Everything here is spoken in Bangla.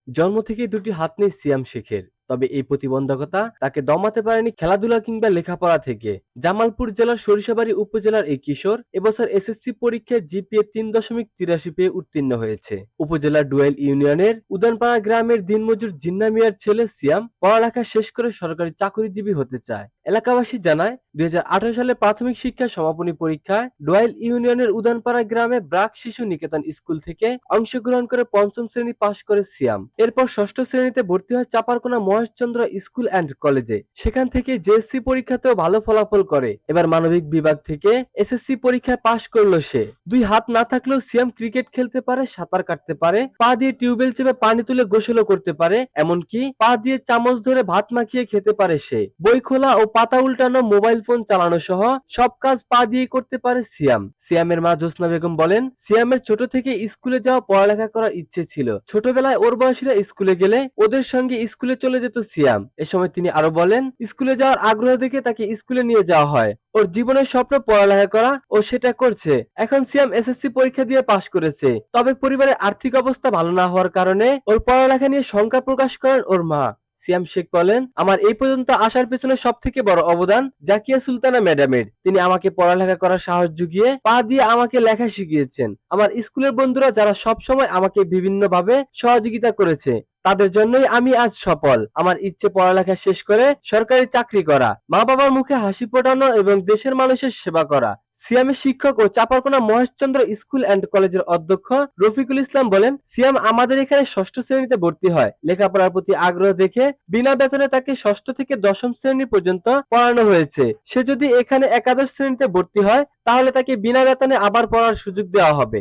জন্ম থেকেই দুটি হাত নেই সিয়াম শেখের। তবে এই প্রতিবন্ধকতা তাকে দমাতে পারেনি খেলাধুলা কিংবা লেখাপড়া থেকে। জামালপুর জেলার সরিষাবাড়ী উপজেলার এই কিশোর এবছর এসএসসি পরীক্ষায় জিপিএ ৩.৮৩ পেয়ে উত্তীর্ণ হয়েছে। উপজেলার ডুয়েল ইউনিয়নের উদানপাড়া গ্রামের দিনমজুর জিন্না মিয়ার ছেলে সিয়াম পড়ালেখা শেষ করে সরকারি চাকরিজীবী হতে চায়। এলাকাবাসী জানায়, ২০১৮ সালে প্রাথমিক শিক্ষা সমাপনী পরীক্ষায় ডুয়েল ইউনিয়নের উদানপাড়া গ্রামে ব্রাক শিশু নিকেতন স্কুল থেকে অংশগ্রহণ করে পঞ্চম শ্রেণী পাশ করে সিয়াম। এরপর ষষ্ঠ শ্রেণীতে ভর্তি হয় চাপারকোনা মহেশচন্দ্র স্কুল অ্যান্ড কলেজে। সেখান থেকে জেএসসি পরীক্ষাতেও ভালো ফলাফল করে এবার মানবিক বিভাগ থেকে এসএসসি পরীক্ষায় পাশ করলো সে। দুই হাত না থাকলেও সিয়াম ক্রিকেট খেলতে পারে, সাঁতার কাটতে পারে, পা দিয়ে টিউবওয়েল চেপে পানি তুলে গোসলও করতে পারে, এমনকি পা দিয়ে চামচ ধরে ভাত মাখিয়ে খেতে পারে সে। বই খোলা ও পাতা উল্টানো, মোবাইল ফোন চালানো সহ সব কাজ পা দিয়ে করতে পারে সিয়াম। সিয়ামের মা জোসনা বেগম বলেন, সিয়ামের ছোট থেকে স্কুলে যাওয়া, পড়ালেখা করার ইচ্ছে ছিল। ছোটবেলায় ওর বয়সীরা স্কুলে গেলে ওদের সঙ্গে স্কুলে চলে যেত সিয়াম। এ সময় তিনি আরো বলেন, স্কুলে যাওয়ার আগ্রহ দেখে তাকে স্কুলে নিয়ে যাওয়া হয়। ওর জীবনের স্বপ্ন পড়ালেখা করা, ও সেটা করছে। এখন সিয়াম এসএসসি পরীক্ষা দিয়ে পাশ করেছে। তবে পরিবারের আর্থিক অবস্থা ভালো না হওয়ার কারণে ওর পড়ালেখা নিয়ে শঙ্কা প্রকাশ করেন ওর মা। সিয়াম শেখ বলেন, আমার এই পর্যন্ত আসার পেছনে সব থেকে বড় অবদান জাকিয়া সুলতানা ম্যাডামের। তিনি আমাকে পড়ালেখা করার সাহস জুগিয়ে পা দিয়ে আমাকে লেখা শিখিয়েছেন। আমার স্কুলের বন্ধুরা যারা সব সময় আমাকে বিভিন্নভাবে সহযোগিতা করেছে, তাদের জন্যই আমি আজ সফল। আমার ইচ্ছে পড়ালেখা শেষ করে সরকারি চাকরি করা, মা বাবার মুখে হাসি ফোটানো এবং দেশের মানুষের সেবা করা। সিয়ামের শিক্ষক ও চাপারকোনা মহেশচন্দ্র স্কুল অ্যান্ড কলেজের অধ্যক্ষ রফিকুল ইসলাম বলেন, সিয়াম আমাদের এখানে ষষ্ঠ শ্রেণীতে ভর্তি হয়। লেখাপড়ার প্রতি আগ্রহ দেখে বিনা বেতনে তাকে ষষ্ঠ থেকে দশম শ্রেণী পর্যন্ত পড়ানো হয়েছে। সে যদি এখানে একাদশ শ্রেণীতে ভর্তি হয়, তাহলে তাকে বিনা বেতনে আবার পড়ার সুযোগ দেওয়া হবে।